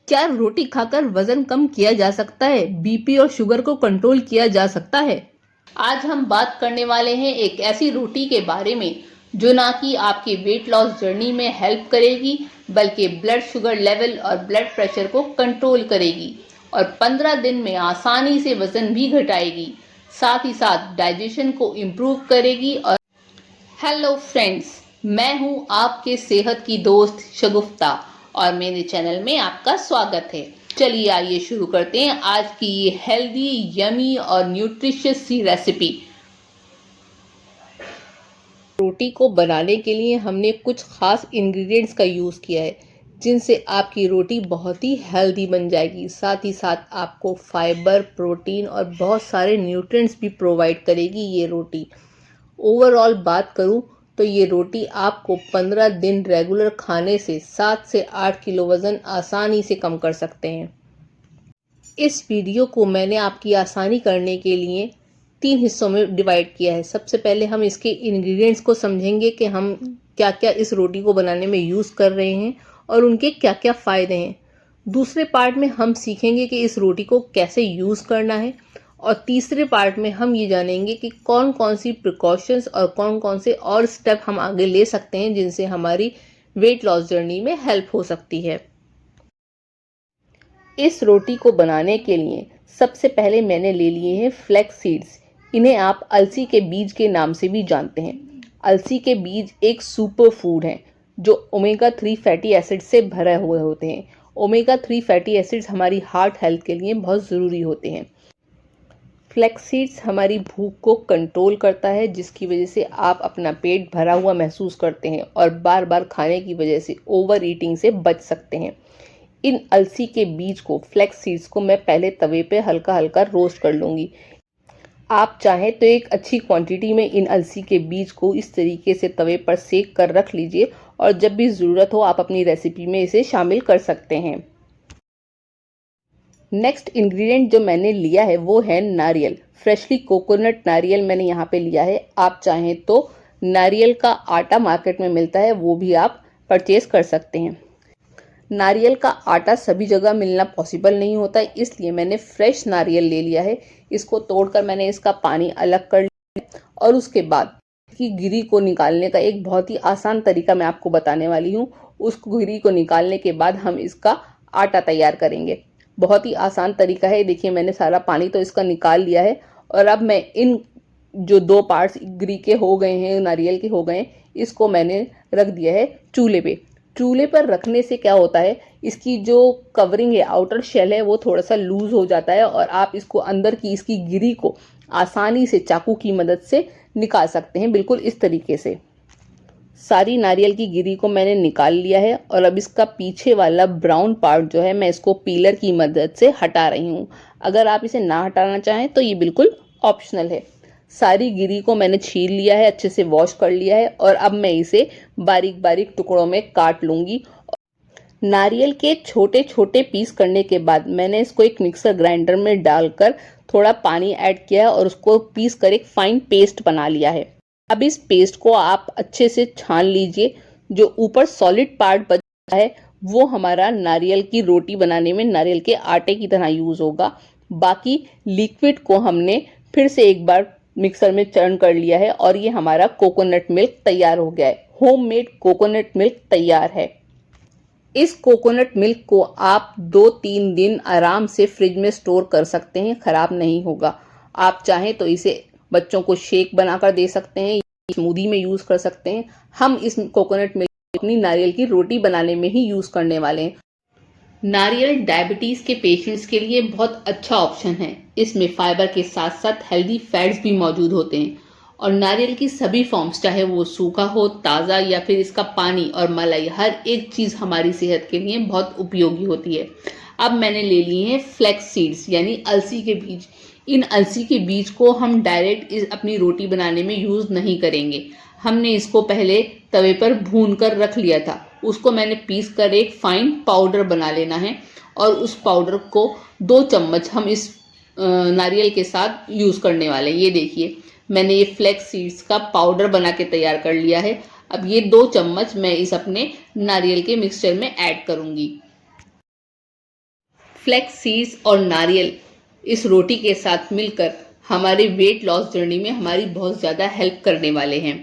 क्या रोटी खाकर वजन कम किया जा सकता है? बीपी और शुगर को कंट्रोल किया जा सकता है? आज हम बात करने वाले हैं एक ऐसी रोटी के बारे में जो ना कि आपकी वेट लॉस जर्नी में हेल्प करेगी, बल्कि ब्लड शुगर लेवल और ब्लड प्रेशर को कंट्रोल करेगी और 15 दिन में आसानी से वजन भी घटाएगी, साथ ही साथ डाइजेशन को इम्प्रूव करेगी। और हेलो फ्रेंड्स, मैं हूं आपके सेहत की दोस्त शगुफ्ता और मेरे चैनल में आपका स्वागत है। चलिए आइए शुरू करते हैं आज की ये हेल्दी, यमी और न्यूट्रिशियस सी रेसिपी। रोटी को बनाने के लिए हमने कुछ खास इंग्रेडिएंट्स का यूज़ किया है जिनसे आपकी रोटी बहुत ही हेल्दी बन जाएगी, साथ ही साथ आपको फाइबर, प्रोटीन और बहुत सारे न्यूट्रिएंट्स भी प्रोवाइड करेगी ये रोटी। ओवरऑल बात करूं तो ये रोटी आपको 15 दिन रेगुलर खाने से 7 से 8 किलो वज़न आसानी से कम कर सकते हैं। इस वीडियो को मैंने आपकी आसानी करने के लिए 3 हिस्सों में डिवाइड किया है। सबसे पहले हम इसके इंग्रेडिएंट्स को समझेंगे कि हम क्या क्या इस रोटी को बनाने में यूज़ कर रहे हैं और उनके क्या क्या फ़ायदे हैं। दूसरे पार्ट में हम सीखेंगे कि इस रोटी को कैसे यूज़ करना है और तीसरे पार्ट में हम ये जानेंगे कि कौन कौन सी प्रिकॉशंस और कौन कौन से और स्टेप हम आगे ले सकते हैं जिनसे हमारी वेट लॉस जर्नी में हेल्प हो सकती है। इस रोटी को बनाने के लिए सबसे पहले मैंने ले लिए हैं फ्लैक्स सीड्स। इन्हें आप अलसी के बीज के नाम से भी जानते हैं। अलसी के बीज एक सुपर फूड हैं जो ओमेगा 3 फैटी एसिड से भरे हुए होते हैं। ओमेगा 3 फैटी एसिड्स हमारी हार्ट हेल्थ के लिए बहुत ज़रूरी होते हैं। फ्लैक्स सीड्स हमारी भूख को कंट्रोल करता है, जिसकी वजह से आप अपना पेट भरा हुआ महसूस करते हैं और बार बार खाने की वजह से ओवर ईटिंग से बच सकते हैं। इन अलसी के बीज को, फ्लैक्स सीड्स को मैं पहले तवे पे हल्का हल्का रोस्ट कर लूँगी। आप चाहें तो एक अच्छी क्वांटिटी में इन अलसी के बीज को इस तरीके से तवे पर सेक कर रख लीजिए और जब भी ज़रूरत हो आप अपनी रेसिपी में इसे शामिल कर सकते हैं। नेक्स्ट इंग्रेडिएंट जो मैंने लिया है वो है नारियल। फ्रेशली कोकोनट नारियल मैंने यहाँ पे लिया है। आप चाहें तो नारियल का आटा मार्केट में मिलता है, वो भी आप परचेज कर सकते हैं। नारियल का आटा सभी जगह मिलना पॉसिबल नहीं होता है, इसलिए मैंने फ्रेश नारियल ले लिया है। इसको तोड़कर मैंने इसका पानी अलग कर लिया और उसके बाद इसकी गिरी को निकालने का एक बहुत ही आसान तरीका मैं आपको बताने वाली हूँ। उस गिरी को निकालने के बाद हम इसका आटा तैयार करेंगे। बहुत ही आसान तरीका है। देखिए, मैंने सारा पानी तो इसका निकाल लिया है और अब मैं इन जो 2 पार्ट्स गिरी के हो गए हैं, नारियल के हो गए हैं, इसको मैंने रख दिया है चूल्हे पे। चूल्हे पर रखने से क्या होता है, इसकी जो कवरिंग है, आउटर शेल है, वो थोड़ा सा लूज हो जाता है और आप इसको अंदर की इसकी गिरी को आसानी से चाकू की मदद से निकाल सकते हैं, बिल्कुल इस तरीके से। सारी नारियल की गिरी को मैंने निकाल लिया है और अब इसका पीछे वाला ब्राउन पार्ट जो है मैं इसको पीलर की मदद से हटा रही हूँ। अगर आप इसे ना हटाना चाहें तो ये बिल्कुल ऑप्शनल है। सारी गिरी को मैंने छील लिया है, अच्छे से वॉश कर लिया है और अब मैं इसे बारीक बारीक टुकड़ों में काट लूँगी। नारियल के छोटे छोटे पीस करने के बाद मैंने इसको एक मिक्सर ग्राइंडर में डालकर थोड़ा पानी ऐड किया है और उसको पीस कर एक फाइन पेस्ट बना लिया है। अब इस पेस्ट को आप अच्छे से छान लीजिए। जो ऊपर सॉलिड पार्ट बचा है वो हमारा नारियल की रोटी बनाने में नारियल के आटे की तरह यूज होगा। बाकी लिक्विड को हमने फिर से एक बार मिक्सर में चर्न कर लिया है और ये हमारा कोकोनट मिल्क तैयार हो गया है। होममेड कोकोनट मिल्क तैयार है। इस कोकोनट मिल्क को आप 2-3 दिन आराम से फ्रिज में स्टोर कर सकते हैं, खराब नहीं होगा। आप चाहें तो इसे बच्चों को शेक बनाकर दे सकते हैं, स्मूदी में यूज कर सकते हैं। हम इस कोकोनट मिल्क अपनी नारियल की रोटी बनाने में ही यूज करने वाले हैं। नारियल डायबिटीज के पेशेंट्स के लिए बहुत अच्छा ऑप्शन है। इसमें फाइबर के साथ साथ हेल्दी फैट्स भी मौजूद होते हैं और नारियल की सभी फॉर्म्स, चाहे वो सूखा हो, ताज़ा या फिर इसका पानी और मलाई, हर एक चीज़ हमारी सेहत के लिए बहुत उपयोगी होती है। अब मैंने ले लिए हैं फ्लैक्स सीड्स यानी अलसी के बीज। इन अलसी के बीज को हम डायरेक्ट अपनी रोटी बनाने में यूज़ नहीं करेंगे। हमने इसको पहले तवे पर भून कर रख लिया था। उसको मैंने पीस कर एक फाइन पाउडर बना लेना है और उस पाउडर को 2 चम्मच हम इस नारियल के साथ यूज़ करने वाले हैं। ये देखिए, मैंने ये फ्लैक्स सीड्स का पाउडर बना के तैयार कर लिया है। अब ये 2 चम्मच मैं इस अपने नारियल के मिक्सचर में ऐड करूँगी। फ्लैक्स सीड्स और नारियल इस रोटी के साथ मिलकर हमारे वेट लॉस जर्नी में हमारी बहुत ज़्यादा हेल्प करने वाले हैं।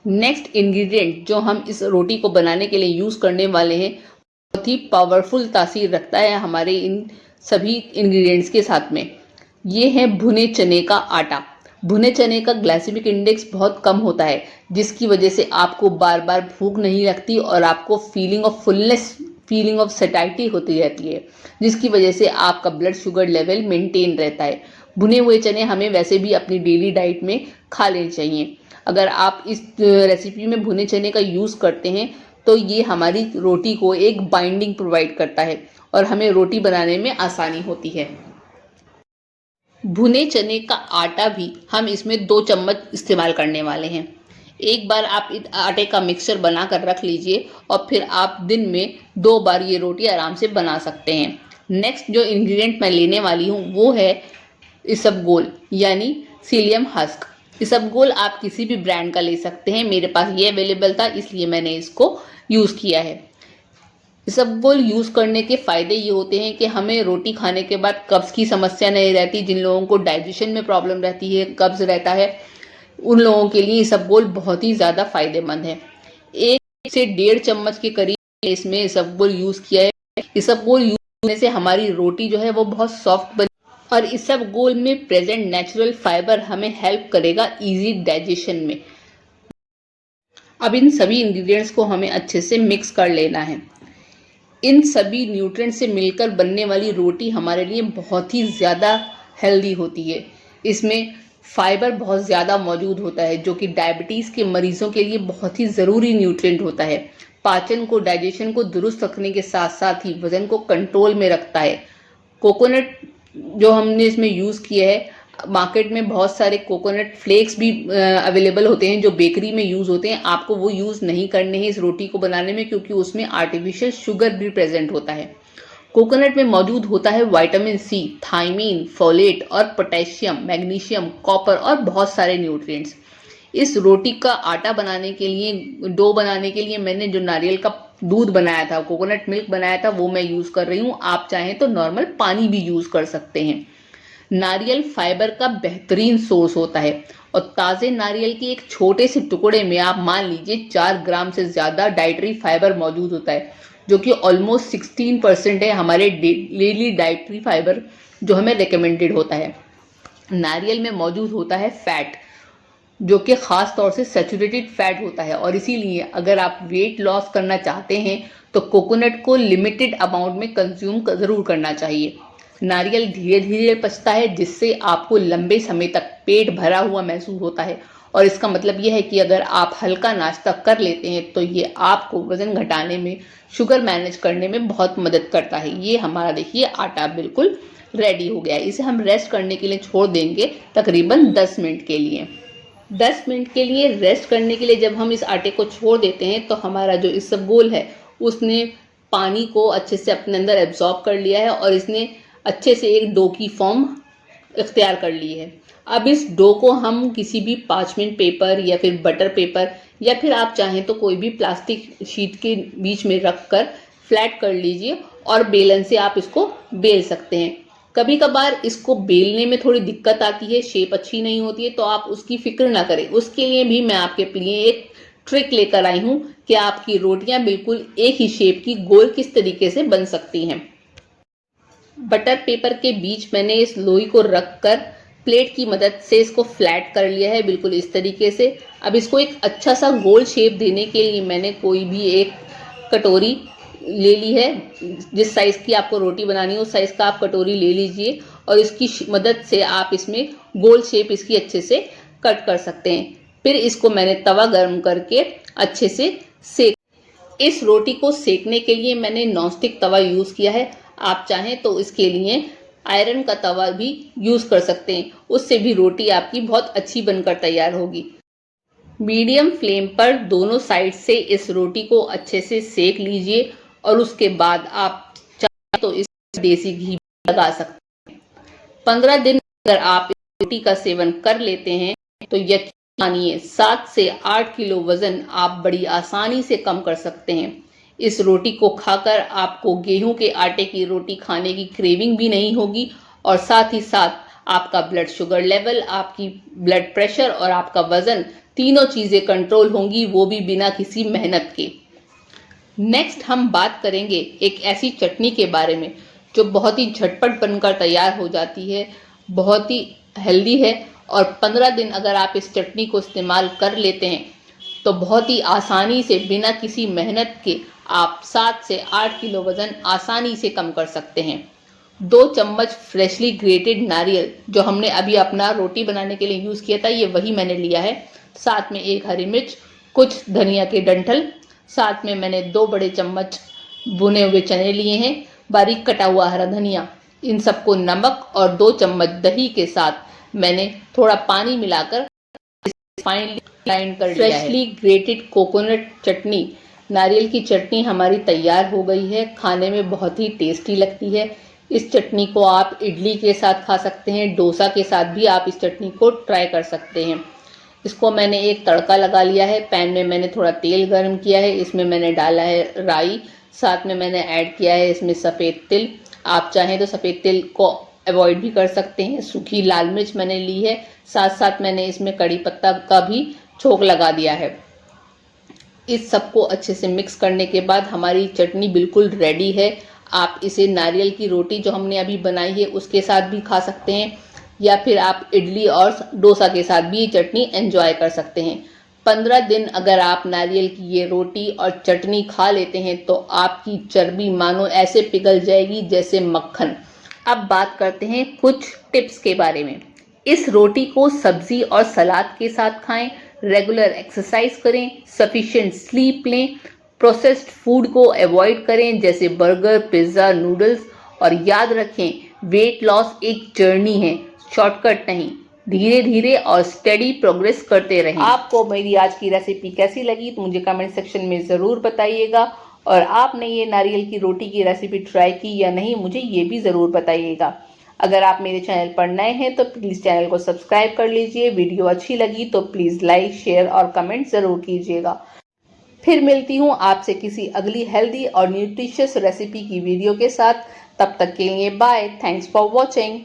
नेक्स्ट इंग्रेडिएंट जो हम इस रोटी को बनाने के लिए यूज़ करने वाले हैं बहुत ही पावरफुल तासीर रखता है हमारे इन सभी इंग्रेडिएंट्स के साथ में। ये है भुने चने का आटा। भुने चने का ग्लाइसेमिक इंडेक्स बहुत कम होता है, जिसकी वजह से आपको बार बार भूख नहीं लगती और आपको feeling of fullness, feeling of satisfaction होती रहती है, जिसकी वजह से आपका ब्लड शुगर लेवल मेंटेन रहता है। भुने हुए चने हमें वैसे भी अपनी डेली डाइट में खा लेने चाहिए। अगर आप इस रेसिपी में भुने चने का यूज़ करते हैं तो ये हमारी रोटी को एक बाइंडिंग प्रोवाइड करता है और हमें रोटी बनाने में आसानी होती है। भुने चने का आटा भी हम इसमें 2 चम्मच इस्तेमाल करने वाले हैं। एक बार आप इस आटे का मिक्सचर बना कर रख लीजिए और फिर आप दिन में 2 बार ये रोटी आराम से बना सकते हैं। नेक्स्ट जो इंग्रेडिएंट मैं लेने वाली हूँ वो है इसबगोल यानी सीलियम हस्क। इसबगोल आप किसी भी ब्रांड का ले सकते हैं, मेरे पास ये अवेलेबल था इसलिए मैंने इसको यूज़ किया है। इसबगोल यूज़ करने के फ़ायदे ये होते हैं कि हमें रोटी खाने के बाद कब्ज़ की समस्या नहीं रहती। जिन लोगों को डाइजेशन में प्रॉब्लम रहती है, कब्ज़ रहता है, उन लोगों के लिए इसबगोल बहुत ही ज़्यादा फ़ायदेमंद है। 1 से 1.5 चम्मच के करीब इसमें इसबगोल यूज़ किया है। इसबगोल यूज़ करने से हमारी रोटी जो है वो बहुत सॉफ्ट बनी और इसबगोल में प्रेजेंट नेचुरल फाइबर हमें हेल्प करेगा इजी डाइजेशन में। अब इन सभी इंग्रेडिएंट्स को हमें अच्छे से मिक्स कर लेना है। इन सभी न्यूट्रिएंट से मिलकर बनने वाली रोटी हमारे लिए बहुत ही ज़्यादा हेल्दी होती है। इसमें फाइबर बहुत ज़्यादा मौजूद होता है जो कि डायबिटीज़ के मरीज़ों के लिए बहुत ही ज़रूरी न्यूट्रिएंट होता है। पाचन को, डाइजेशन को दुरुस्त रखने के साथ साथ ही वज़न को कंट्रोल में रखता है। कोकोनट जो हमने इसमें यूज़ किया है, मार्केट में बहुत सारे कोकोनट फ्लेक्स भी अवेलेबल होते हैं जो बेकरी में यूज़ होते हैं। आपको वो यूज़ नहीं करने हैं इस रोटी को बनाने में, क्योंकि उसमें आर्टिफिशियल शुगर भी प्रेजेंट होता है। कोकोनट में मौजूद होता है विटामिन सी, थायमीन, फोलेट और पोटेशियम, मैग्नीशियम, कॉपर और बहुत सारे न्यूट्रिएंट्स। इस रोटी का आटा बनाने के लिए, डो बनाने के लिए मैंने जो नारियल का दूध बनाया था, कोकोनट मिल्क बनाया था, वो मैं यूज़ कर रही हूँ। आप चाहें तो नॉर्मल पानी भी यूज़ कर सकते हैं। नारियल फाइबर का बेहतरीन सोर्स होता है और ताज़े नारियल के एक छोटे से टुकड़े में आप मान लीजिए 4 ग्राम से ज़्यादा डाइटरी फाइबर मौजूद होता है, जो कि ऑलमोस्ट 16% है हमारे डेली डाइटरी फाइबर जो हमें रिकमेंडेड होता है। नारियल में मौजूद होता है फैट, जो कि ख़ास तौर से सैचुरेटेड फैट होता है और इसीलिए अगर आप वेट लॉस करना चाहते हैं तो कोकोनट को लिमिटेड अमाउंट में कंज्यूम ज़रूर करना चाहिए। नारियल धीरे धीरे पचता है, जिससे आपको लंबे समय तक पेट भरा हुआ महसूस होता है और इसका मतलब यह है कि अगर आप हल्का नाश्ता कर लेते हैं तो ये आपको वज़न घटाने में, शुगर मैनेज करने में बहुत मदद करता है। ये हमारा देखिए आटा बिल्कुल रेडी हो गया है। इसे हम रेस्ट करने के लिए छोड़ देंगे तकरीबन 10 मिनट के लिए। 10 मिनट के लिए रेस्ट करने के लिए जब हम इस आटे को छोड़ देते हैं तो हमारा जो इसबगोल है उसने पानी को अच्छे से अपने अंदर एब्जॉर्ब कर लिया है और इसने अच्छे से एक डो की फॉर्म इख्तियार कर ली है। अब इस डो को हम किसी भी पार्चमेंट पेपर या फिर बटर पेपर या फिर आप चाहें तो कोई भी प्लास्टिक शीट के बीच में रख कर फ्लैट कर लीजिए और बेलन से आप इसको बेल सकते हैं। कभी कभार इसको बेलने में थोड़ी दिक्कत आती है, शेप अच्छी नहीं होती है, तो आप उसकी फिक्र ना करें। उसके लिए भी मैं आपके लिए एक ट्रिक लेकर आई हूँ कि आपकी रोटियां बिल्कुल एक ही शेप की गोल किस तरीके से बन सकती हैं। बटर पेपर के बीच मैंने इस लोई को रख कर प्लेट की मदद से इसको फ्लैट कर लिया है, बिल्कुल इस तरीके से। अब इसको एक अच्छा सा गोल शेप देने के लिए मैंने कोई भी एक कटोरी ले ली है। जिस साइज़ की आपको रोटी बनानी हो उस साइज़ का आप कटोरी ले लीजिए और इसकी मदद से आप इसमें गोल शेप इसकी अच्छे से कट कर सकते हैं। फिर इसको मैंने तवा गर्म करके अच्छे से सेक, इस रोटी को सेकने के लिए मैंने नॉनस्टिक तवा यूज़ किया है। आप चाहें तो इसके लिए आयरन का तवा भी यूज़ कर सकते हैं, उससे भी रोटी आपकी बहुत अच्छी बनकर तैयार होगी। मीडियम फ्लेम पर दोनों साइड से इस रोटी को अच्छे से सेक लीजिए और उसके बाद आप चाहें तो इस देसी घी लगा सकते हैं। 15 दिन अगर आप इस रोटी का सेवन कर लेते हैं तो यकीन मानिए 7 से 8 किलो वजन आप बड़ी आसानी से कम कर सकते हैं। इस रोटी को खाकर आपको गेहूं के आटे की रोटी खाने की क्रेविंग भी नहीं होगी और साथ ही साथ आपका ब्लड शुगर लेवल, आपकी ब्लड प्रेशर और आपका वजन, तीनों चीजें कंट्रोल होंगी, वो भी बिना किसी मेहनत के। नेक्स्ट हम बात करेंगे एक ऐसी चटनी के बारे में जो बहुत ही झटपट बनकर तैयार हो जाती है, बहुत ही हेल्दी है और 15 दिन अगर आप इस चटनी को इस्तेमाल कर लेते हैं तो बहुत ही आसानी से बिना किसी मेहनत के आप 7 से 8 किलो वजन आसानी से कम कर सकते हैं। 2 चम्मच फ्रेशली ग्रेटेड नारियल जो हमने अभी अपना रोटी बनाने के लिए यूज़ किया था, ये वही मैंने लिया है। साथ में 1 हरी मिर्च, कुछ धनिया के डंठल, साथ में मैंने 2 बड़े चम्मच भुने हुए चने लिए हैं, बारीक कटा हुआ हरा धनिया, इन सबको नमक और 2 चम्मच दही के साथ मैंने थोड़ा पानी मिलाकर फाइनली ग्राइंड कर लिया है। फ्रेशली ग्रेटेड कोकोनट चटनी, नारियल की चटनी हमारी तैयार हो गई है। खाने में बहुत ही टेस्टी लगती है। इस चटनी को आप इडली के साथ खा सकते हैं, डोसा के साथ भी आप इस चटनी को ट्राई कर सकते हैं। इसको मैंने एक तड़का लगा लिया है। पैन में मैंने थोड़ा तेल गर्म किया है, इसमें मैंने डाला है राई, साथ में मैंने ऐड किया है इसमें सफ़ेद तिल। आप चाहें तो सफ़ेद तिल को अवॉइड भी कर सकते हैं। सूखी लाल मिर्च मैंने ली है, साथ साथ मैंने इसमें कड़ी पत्ता का भी छोंक लगा दिया है। इस सबको अच्छे से मिक्स करने के बाद हमारी चटनी बिल्कुल रेडी है। आप इसे नारियल की रोटी जो हमने अभी बनाई है उसके साथ भी खा सकते हैं या फिर आप इडली और डोसा के साथ भी ये चटनी एंजॉय कर सकते हैं। 15 दिन अगर आप नारियल की ये रोटी और चटनी खा लेते हैं तो आपकी चर्बी मानो ऐसे पिघल जाएगी जैसे मक्खन। अब बात करते हैं कुछ टिप्स के बारे में। इस रोटी को सब्जी और सलाद के साथ खाएं, रेगुलर एक्सरसाइज करें, सफिशिएंट स्लीप लें, प्रोसेस्ड फूड को अवॉइड करें जैसे बर्गर, पिज्ज़ा, नूडल्स और याद रखें वेट लॉस एक जर्नी है, शॉर्टकट नहीं। धीरे धीरे और स्टेडी प्रोग्रेस करते रहें। आपको मेरी आज की रेसिपी कैसी लगी तो मुझे कमेंट सेक्शन में ज़रूर बताइएगा और आपने ये नारियल की रोटी की रेसिपी ट्राई की या नहीं मुझे ये भी ज़रूर बताइएगा। अगर आप मेरे चैनल पर नए हैं तो प्लीज़ चैनल को सब्सक्राइब कर लीजिए। वीडियो अच्छी लगी तो प्लीज़ लाइक, शेयर और कमेंट ज़रूर कीजिएगा। फिर मिलती हूँ आपसे किसी अगली हेल्दी और न्यूट्रिशियस रेसिपी की वीडियो के साथ। तब तक के लिए बाय। Thanks for watching.